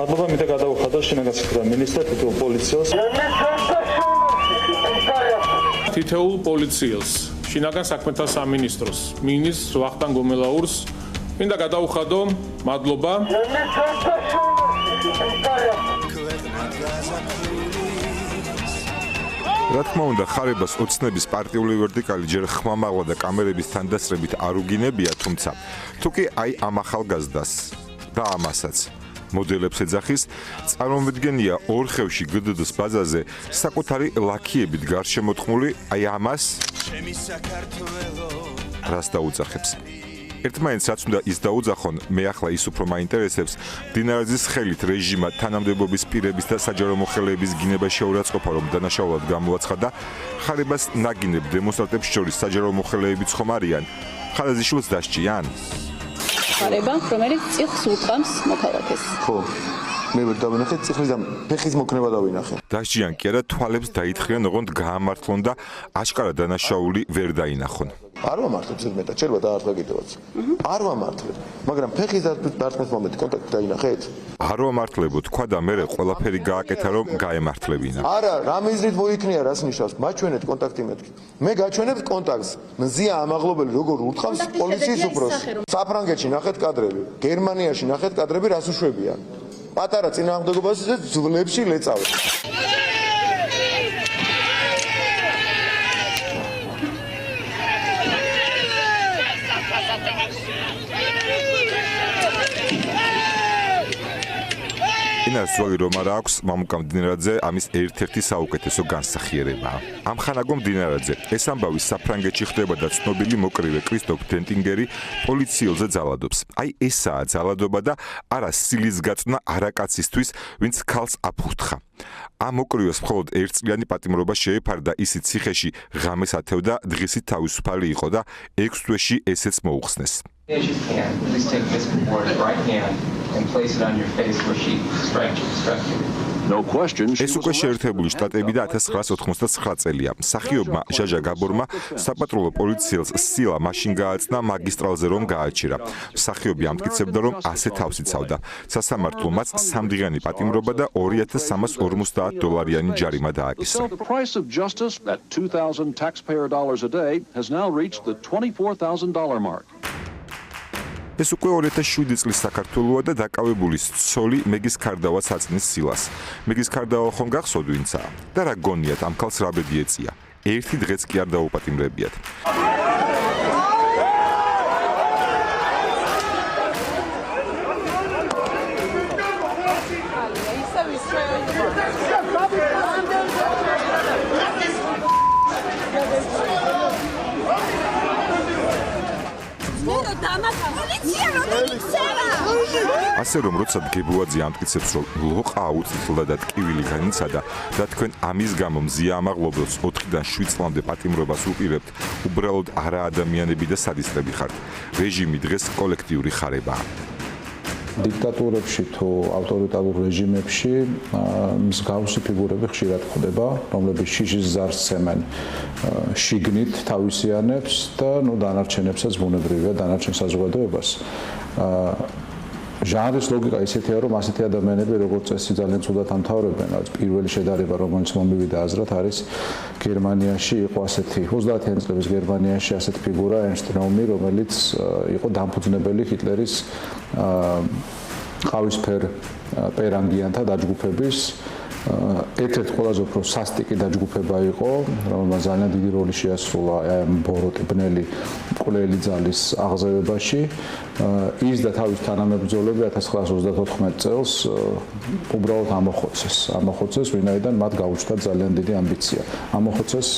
მადლობა, მინდა გადავხადო შინაგან საქმეთა მინისტრად, თითოეულ პოლიციელს. თითოეულ პოლიციელს, შინაგან საქმეთა სამინისტროს, მინისტრს ვახტანგ გომელაურს მინდა გადავხადო მადლობა. რა თქმა უნდა, ხარებას ოცნების პარტიული ვერტიკალი ჯერ ხმამაღლა და კამერების თანდასწრებით არ უგინებია, თუმცა თუ კი აი ამ ახალგაზრდას და ამასაც მოდელებს ეძახის, წარმომედგენია ორხევში გდდ-ს ბაზაზე საკუთარი ლაქიებით გარშემოთხმული აი ამას რას დაუძახებს. ერთმანეთს რაც უნდა ის დაუძახონ, მე ახლა ის უფრო მაინტერესებს, დინარაძის ხელით რეჟიმა თანამდებობის პირების და საჯარო მოხელეების გინება შეურაცხყოფა, რომ დანაშაულად გამოაცხადა, ხარებას ნაგინებ დემონსტრანტებს შორის საჯარო მოხელეებიც ხომ არიან, ხარაზიშვილს დასჭიან? ხარება, რომელიც წიხლს უტყამს მოქალაქეს. ხო. მე ვერ დავინახე წიხლის და ფეხის მოქნება დავინახე. დასჭიან კი არა, თვალებს დაითხრიან, ოღონდ გაამართლონ და აშკარა დანაშაული ვერ დაინახონ. არ ვამართლებს ზედმეტად, შეიძლება დაარტყა კიდევაც. არ ვამართლებ, მაგრამ ფეხის დარტყმის მომენტი კონტაქტი დაინახეთ? არ ვამართლებო, თქვა და მე ყველაფერი გააკეთა, რომ გაემართლებინა. არა, რამე იზრით მოიქნია, რას ნიშნავს? მაჩვენეთ კონტაქტი მეთქი. მე გაჩვენებთ კონტაქტს. მზია ამაღლობელი როგორ ურთხავს პოლიციის უფროსს. საფრანგეთში ნახეთ კადრები, გერმანიაში ნახეთ კადრები, რას უშვებიან. პატარა წინააღმდეგობას ძვლებში ლეწავენ. ინას ზოგი რომ არა აქვს მამუკა მდინარაძე ამის ერთ-ერთი საუკეთესო განსახიერებაა. ამ ხანაგო მდინარაძე ეს ამბავი საფრანგეთში ხდება და ცნობილი მოკრივე კრისტოფ დენტინგერი პოლიციელზე ძალადობს. აი ესაა ძალადობა და არა სილის გაწნა არაკაცისთვის, ვინც ქალს აფურთხა. ამ მოკრივეს მხოლოდ ერთწლიანი პატიმრობა შეეფარდა, ისიც ციხეში ღამეს ათევდა, დღისით თავისუფალი იყო და 6 თვეში ესეც მოუხსნეს. As you can, please take Miss Ward's right hand and place it on your face where she struck you. No question. ეს უკვე შეერთებული შტატები და 1989 წელია. მსახიობმა ჟაჟა გაბორმა საპატრულო პოლიციელს სილა მაშინ გააცნა მაგისტრალზე რომ გააჩირა. მსახიობი ამტკიცებდა, რომ ასე თავს იცავდა. სასამართლო მას 3 დღიანი პატიმრობა და $2350 ჯარიმა დააკისრა. The price of justice at $2,000 taxpayer dollars a day has now reached the $24,000 mark. ეს უკვე 2007 წლის საქართველოა და დაკავებული ცოლი მეგის ქარდავა საწნის სილას. მეგის ქარდავა ხომ გახსოვთ ვინცაა? და რა გონიათ ამ ქალს რა ბედი ეწია? ერთი დღეც კი არ დაუპატიმრებიათ. ასე რომ როცა დგებუაძე ამტკიცებს, რომ ლოყა აუწილდა და ტკივილი განიცადა და თქვენ ამის გამო მზია ამაღლობელს 4-დან 7 წლამდე პატიმრობას უპირებთ, უბრალოდ არა ადამიანები და სადისტრები ხართ. რეჟიმი დღეს კოლექტიური ხარებაა. დიქტატურებში თუ ავტორიტარულ რეჟიმებში მსგავსი ფიგურები ხშირად ხდება, რომლებიც შიშის ზარს ცემენ შიგნით თავისიანებს და დანარჩენებსაც ბუნებრივია დანარჩენ საზოგადოებას. ჟანრის ლოგიკა ისეთია, რომ ასეთი ადამიანები როგორც წესი ძალიან ცუდად ამთავრებენ. პირველი შედარება, რომელიც მომივიდა აზრად, არის გერმანიაში იყო ასეთი 30-იანი წლების გერმანიაში ასეთი ფიგურა ერნსტ რაუმი, რომელიც იყო დამფუძნებელი ჰიტლერის ყავისფერ პერანგიანთა დაჯგუფების ერთ-ერთი ყველაზე უფრო სასტიკი დაჯგუფება იყო, რომელმაც ძალიან დიდი როლი შეასრულა ბოროტი ბნელი მკვლელი ძალის აღზევებაში. ის და თავის თანამებრძოლები 1934 წელს უბრალოდ ამოხოცეს, ვინაიდან მათ გაუჩნდათ ძალიან დიდი ამბიცია. ამოხოცეს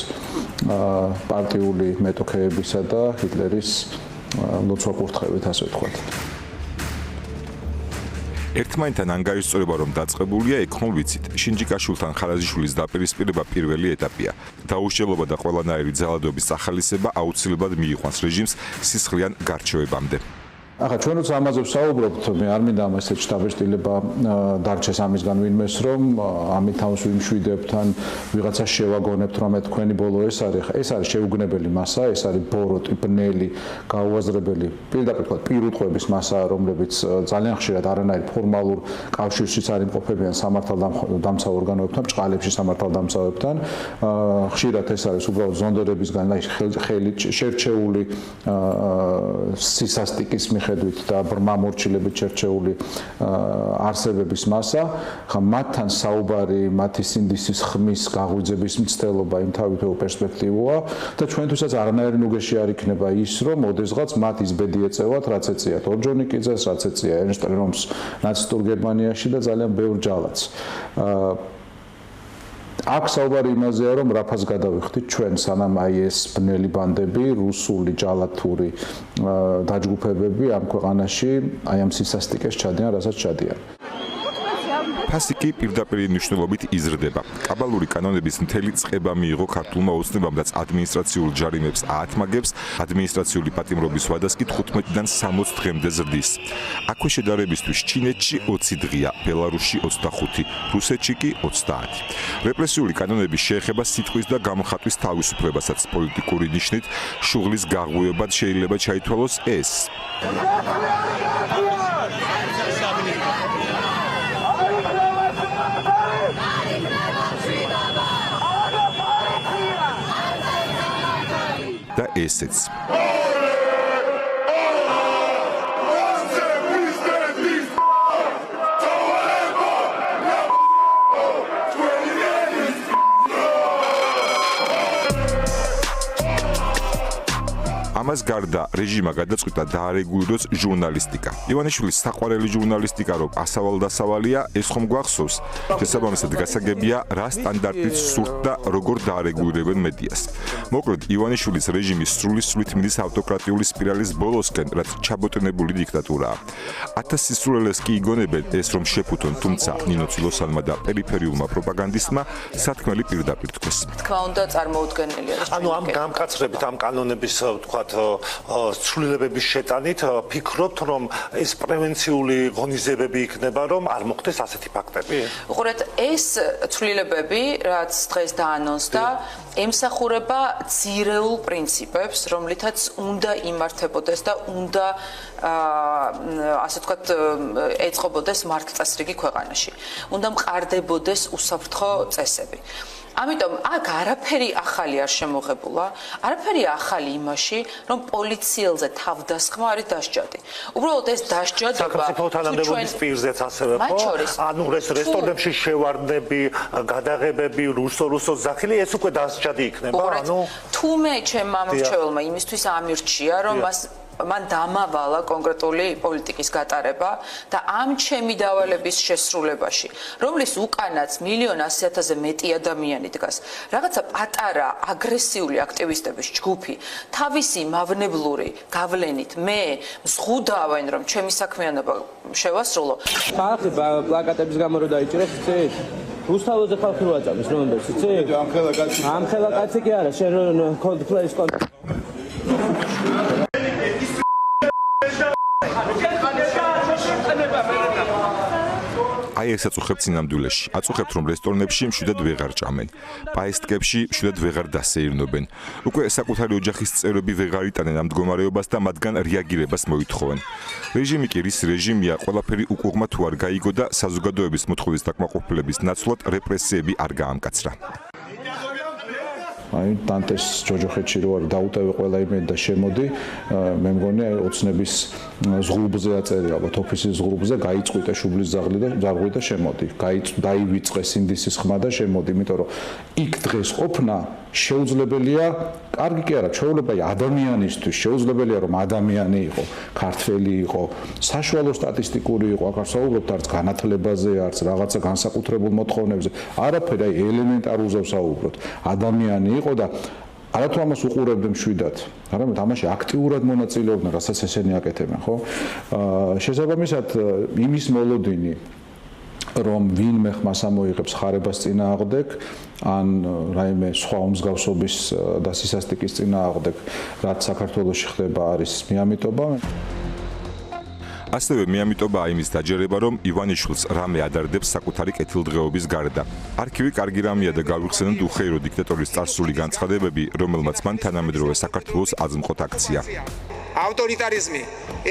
პარტიული მეტოქეებისა და ჰიტლერის ლოცვა-კურთხევით, ასე ვთქვათ. ერთმანეთთან ანგარიშწორება რომ დაწყებულია, ეგ ხომ ვიცით, შინჯიკაშვილთან ხარაზიშვილის დაპირისპირება პირველი ეტაპია. დაუშლილობა და ყველანაირი ძალადობის ახალისება აუცილებლად მიიყვანს რეჟიმს სისხლიან გარჩევებამდე. ახლა ჩვენ როცა ამაზე ვსაუბრობთ, მე არ მინდა ამ ესეთ შთაბეჭდილება დარჩეს ამისგან ვინმეს, რომ ამით თავს ვიმშვიდებთ ან ვიღაცა შევაგონებთ, რომ თქვენი ბოლო ეს არის შეუგნებელი მასა, ეს არის ბოროტი, ბნელი, გაუაზრებელი, პირდაპირ თქვა პირუტყვების მასა, რომლებიც ძალიან ხშირად არანაირ ფორმალურ კავშირშიც არ იმყოფებიან სამართალდამცავ ორგანოებთან, ბრჭყალებში სამართალდამცავებთან. ხშირად ეს არის უბრალოდ ზონდერებისგან ხელით შერჩეული სისასტიკის მიხედვით და ბრმამორჩილებით შერჩეული არსებების მასა, ხა მათთან საუბარი, მათი სინდისის ხმის გაღვიძების მცდელობა იმ თავითაურ პერსპექტივაა და ჩვენთვისაც არანაირი ნუგეში არ იქნება ის, რომ ოდესღაც მათ ის ბედი ეწევათ, რაც ეწიათ ორჯონიკიძეს, რაც ეწია ერნსტ რომს ნაცისტურ გერმანიაში და ძალიან ბევრ ჯალათს. აქ საუბარი იმაზეა, რომ რაფას გადავიხდით ჩვენ, სანამ აი ეს ბნელი ბანდები, რუსული ჯალათური დაჯგუფებები ამ ქვეყანაში აი ამ სისასტიკეს ჩადიან, რასაც ჩადიან. ფასიკი პირდაპირ მნიშვნელობით იზრდება. კაბალური კანონების მთელი წყება მიიღო ქართულმა ოცნებამ და ადმინისტრაციულ ჯარიმებს აათმაგებს, ადმინისტრაციული პატიმრობის ვადას კი 15-დან 60 დღემდე ზრდის. აქვე შედარებისთვის ჩინეთში 20 დღეა, ბელარუსში 25, რუსეთში კი 30. რეპრესიული კანონები შეეხება სიტყვის და გამხატვის თავისუფლებასაც. პოლიტიკური ნიშნით შუღლის გაღვივებად შეიძლება ჩაითვალოს ეს. და ესეც. ამას გარდა რეჟიმმა გადაწყვიტა დაარეგულიროს ჟურნალისტიკა. ივანიშვილის საყვარელი ჟურნალისტიკა რომ ასავალ-დასავალია, ეს ხომ გვახსოვს? შესაბამისად გასაგებია, რა სტანდარტით სურთ და როგორ დაარეგულირებენ მედიას. მოკლედ, ივანიშვილის რეჟიმის სრულის მიდის ავტოკრატიული სპირალის ბოლოსკენ, რაც ჩაბოტნებული დიქტატურაა. 1000 სისულელეს კი იგონებენ ეს რომ შეფუთონ, თუმცა ნინო ცილოსანმა და პერიფერიულმა პროპაგანდისტმა სათქმელი პირდაპირ თქვეს. თქმა უნდა, წარმოუდგენელია. ანუ ამ გამკაცრებით, ამ კანონების ვთქვათ ცვლილებების შეტანით ფიქრობთ, რომ ეს პრევენციული ღონისძიებები იქნება, რომ არ მოხდეს ასეთი ფაქტები? უყურეთ, ეს ცვლილებები, რაც დღეს დაანონსდა, ემსახურება ძირეულ პრინციპებს, რომლითაც უნდა იმართებოდეს და უნდა ასე ვთქვათ ეწყობოდეს მართლწესრიგი ქვეყანაში. უნდა მყარდებოდეს უსაფრთხო წესები. ამიტომ აქ არაფერი ახალი არ შემოღებულა, არაფერი ახალი იმაში, რომ პოლიციელზე თავდასხმა არის დასჯადი. უბრალოდ ეს დასჯადობა საქართველოს თანამდებობის პირზეც ასევე ხო? ანუ რესტორნებში შევარდნები, გადაღებები, რუსო ზახილი, ეს უკვე დასჯადი იქნება, ანუ თუ მე ჩემმა მრჩეველმა იმისთვის ამირჩია, რომ მან დამავალა კონკრეტული პოლიტიკის გატარება და ამ ჩემი დავალების შესრულებაში, რომლის უკანაც 1,100,000-ზე მეტი ადამიანი დგას, რაღაცა პატარა აგრესიული აქტივისტების ჯგუფი თავისი მავნებლური გავლენით მე მზღუდავენ, რომ ჩემი საქმიანობა შევასრულო. ხალხი პლაკატების გამო რო დაიჭირეს, იცით? რუსთაველზე ხალხი რო აწამეს, რომელს იცით? ამ ხელა კაცი კი არა, შენ Coldplay-ის აი ეს აწუხებთ სინამდვილეში. აწუხებთ რომ რესტორნებში მშვიდად ვეღარ ჭამენ. პაესტკებში მშვიდად ვეღარ დასეირნობენ. უკვე საკუთარი ოჯახის წევრები ვეღარ იტანენ ამ მდგომარეობას და მათგან რეაგირებას მოითხოვენ. რეჟიმი კი რის რეჟიმია, ყველაფერი უკუღმა თუ არ გაიგო და საზოგადოების მოთხოვნის დაკმაყოფილების ნაცვლად რეპრესიები არ გაამკაცრა. აი დანტეს ჯოჯოხეთში რო არის დაუტევე ყველა იმედი და შემოდი, მე მგონი აი ოცნების ზღურბზე აწერია, ალბათ ოფისის ზღურბზე გაიწყვიტე შუბლის ზარღვი და შემოდი. დაივიწყე სინდისის ხმა და შემოდი, იმიტომ რომ იქ დღეს ყოფნა შეუძლებელია, კარგი კი არა, ჩვეულებრივი ადამიანისთვის შეუძლებელია რომ ადამიანი იყო, ქართველი იყო, საშუალო სტატისტიკური იყო, აქ არ საუბრობთ არც განათლებაზე, არც რაღაცა განსაკუთრებულ მოთხოვნებზე, არაფერი, აი ელემენტარულზე საუბრობთ. ადამიანი იყო და არათუ ამას უყურებდნენ მშვიდად, არამედ ამაში აქტიურად მონაწილეობდნენ, რასაც ესენი აკეთებენ, ხო? შესაბამისად, იმის მოლოდინი რომ ვინმე ხმას ამოიღებს ხარებას წინააღმდეგ ან რაიმე სხვა უმსგავსობის და სისასტიკის წინააღმდეგ, რაც საქართველოში ხდება არის მიამიტობა. ასევე მიამიტობა იმის დაჯერება, რომ ივანიშვილს რამე ადარდებს საკუთარი კეთილდღეობის გარდა. არქივი კარგი რამეა და გავიხსენოთ უხეირო დიქტატორის წარსული განცხადებები, რომელმაც მან თანამედროვე საქართველოს აზმყოთ აქცია. ავტორიტარიზმი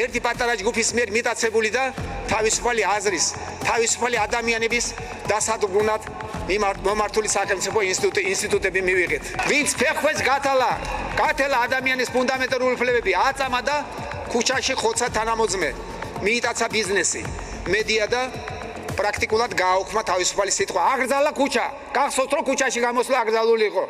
ერთი პატარა ჯგუფის მიერ მიტაცებული და თავისუფალი აზრის, თავისუფალი ადამიანების დასადგმად მომართული სახელმწიფო ინსტიტუტები მივიღეთ. ვინც ფეხბურთს გათელა ადამიანის ფუნდამენტალური უფლებები აწამა და ქუჩაში ხოცა თანამოძმე, მიიტაცა ბიზნესი, მედია და პრაქტიკულად გააუქმა თავისუფალი სიტყვა. აღრძალა ქუჩა, გახსოვთ რომ ქუჩაში გამოსვლა აკრძალული იყო.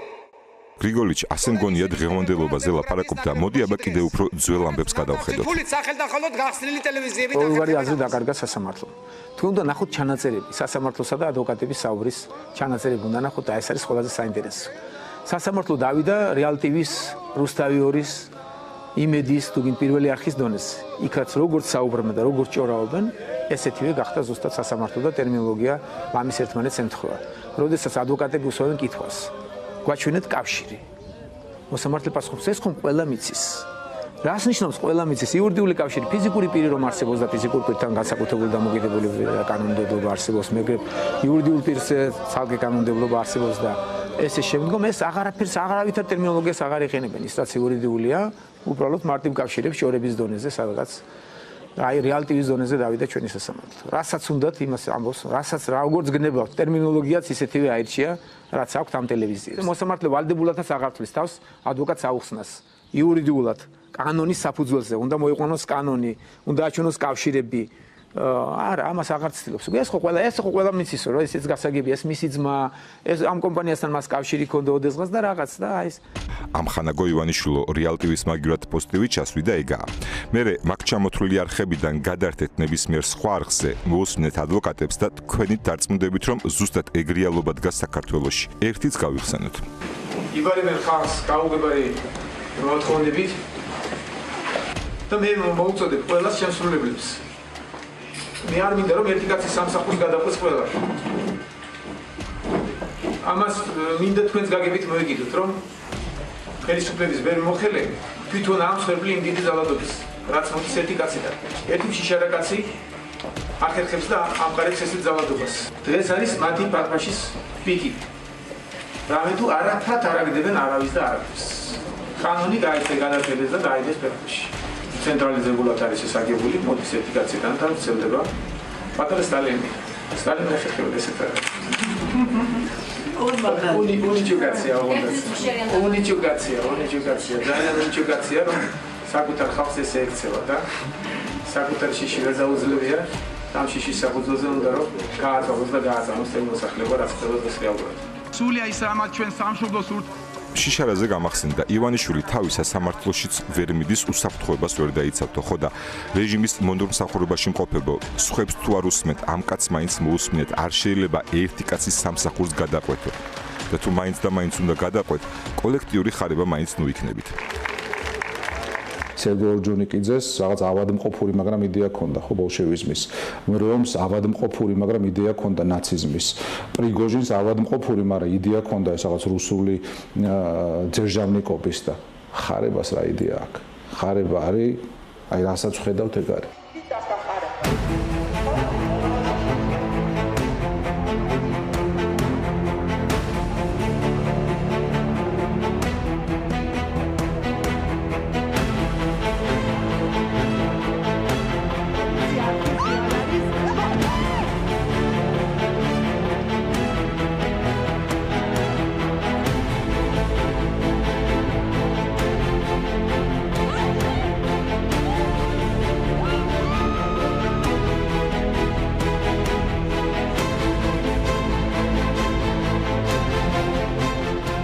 გრიგოლიჩ ასე მგონია დღევანდელობაზე ლაპარაკობდა, მოდი აბა კიდე უფრო ძველ ამბებს გადავხედოთ. ფულით სახელდახელოდ გახსნილი ტელევიზიები ორივე აზრი დაკარგა სასამართლომ. თქვენ უნდა ნახოთ ჩანაწერები, სასამართლოსა და ადვოკატების საუბრის ჩანაწერები უნდა ნახოთ, ეს არის ყველაზე საინტერესო. სასამართლო დავიდა რეალ ტივის, რუსთავი-2-ის, იმედის, თუგინ პირველი არხის დონეზე. იქაც როგორც საუბრობენ და როგორც ჭორავენ, ესეთივე გახდა ზუსტად სასამართლო და ტერმინოლოგია ამის ერთმანეთს ემთხვევა. როდესაც ადვოკატები უსვამენ კითხვას, გვაჩვენეთ კავშირი. მოსამართლე პასუხობს, ეს ხომ ყველა მიცის. რას ნიშნავს ყველა მიცის? იურიდიული კავშირი, ფიზიკური პირი რომ არსებობს და ფიზიკური პირთან განსაკუთრებული დამოკიდებულება და კანონმდებლობა არსებობს, მაგრამ იურიდიულ პირს ცალკე კანონმდებლობა არსებობს და ესე შემდგომ ეს აღარავითარ ტერმინოლოგიას აღარ იყენებენ, ის რაც იურიდიულია, უბრალოდ მარტივ კავშირებს შორების დონეზე სადღაც აი რეალ ტივის დონეზე დავიდა ჩვენი სასამართლო. რასაც უნდათ იმას ამბობს, რასაც როგორც გნებავთ, ტერმინოლოგიაც ისეთივე აირჩია, რაც აქვს ამ ტელევიზიას. მოსამართლე ვალდებულადაც აღართვლის თავს ადვოკატს აუხსნას იურიდიულად კანონის საფუძველზე, უნდა მოიყვანოს კანონი, უნდა აჩვენოს კავშირები. არა, ამას აღარ ცდილობს. ეს ხო ყველა მიცის, რომ ესეც გასაგებია, ეს მისი ძმა, ეს ამ კომპანიასთან მას კავშირი ჰქონდა ოდესღაც და რაღაც და აი ეს. ამხანაგო ივანიშვილო რეალ ტივის მაგივრად პოსტივით ჩასვიდა ეგაა. მერე მაგ ჩამოთვლილი არხებიდან გადაერთეთ ნებისმიერ სხვა არხზე, მოусმინეთ ადვოკატებს და თქვენით დარწმუნდებით, რომ ზუსტად ეგ რეალობა დგას საქართველოში. ერთიც გავიხსენოთ. იბარებენ ხალხს გაუგებარი მოთხოვნებით და მე მოვუწოდებ ყველას შემსრულებლებს. მე არ მინდა რომ ერთი კაცი სამსახურს გადაყვეს ყველა. ამას მინდა თქვენს გაგებით მოიგიდოთ, რომ ხელისუფლების ვერ მოხელები თვითონ ამსხვერპლი იმ დიდი ძალადობის, რაც მოდის ერთი კაციდან. ერთი შიშარა კაცი ახერხებს და ამყარებს ესეთ ძალადობას. დღეს არის მათი პარფაშის პიკი. რამე თუ არაფრად არ აგდებენ არავის და არავის. კანონი გაიწე გადაწყვეტეს და დაიდეს ფეხბურთში. ცენტრალიზებულად არის ეს აგებული, მოდის ერთი კაციდან და ვრცელდება პატარა სტალინი. სტალინი ახერხებდა ესეთ არის. უნიჩუკაცია, ძალიან უნიჩუკაცია, რომ საკუთარ ხალხს ესე ექცევა და საკუთარ შიში ვერ დაუძლებია, ამ შიშის საფუძველზე უნდა რომ გააწოვოს და გააწამოს ეს მოსახლეობა, რაც ხდება დღეს რეალურად. სულია ის რამაც ჩვენ სამშობლოს შიშარაზე გამახსენდა, ივანიშვილი თავის სასამართლოშიც ვერ მიდის, უსაფრთხოებას ვერ დაიცავთო, ხო და რეჟიმის მონდომსახურებაში მყოფებო, სხვებს თუ არ უსმენთ, ამ კაცს მაინც მოусმინეთ, არ შეიძლება ერთი კაცის სამსახურს გადაყვეთო. და თუ მაინც და მაინც უნდა გადაყვეთ, კოლექტიური ხარება მაინც ნუიქნებით. სერგო ორჯონიკიძეს რაღაც ავადმყოფური, მაგრამ იდეა ჰქონდა ხო ბოლშევიზმის. მრომს ავადმყოფური, მაგრამ იდეა ჰქონდა ნაციზმის. პრიგოჟინს ავადმყოფური, მაგრამ იდეა ჰქონდა ეს რაღაც რუსული ძერჟავნიკობის და ხარებას რა იდეა აქვს. ხარება არის, აი რასაც ხედავთ ეგ არის.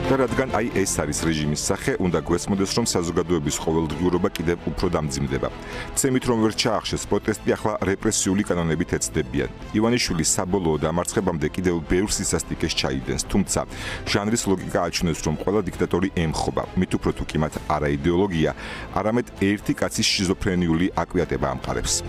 და რადგან აი ეს არის რეჟიმის სახე, უნდა გვესმოდეს, რომ საზოგადოების ყოველდღიურობა კიდევ უფრო დამძიმდება. ცემით რომ ვერ ჩაახშეს პროტესტი, ახლა რეპრესიული კანონებით ეცდებიან. ივანიშვილის საბოლოო დამარცხებამდე კიდევ ბევრ სისასტიკეს ჩაიდენს, თუმცა ჟანრის ლოგიკა აჩვენებს, რომ ყველა დიქტატორი ემხობა, მით უფრო თუ კი მათ არა იდეოლოგია, არამედ ერთი კაცის შიზოფრენიული აკვიატება ამყარებს.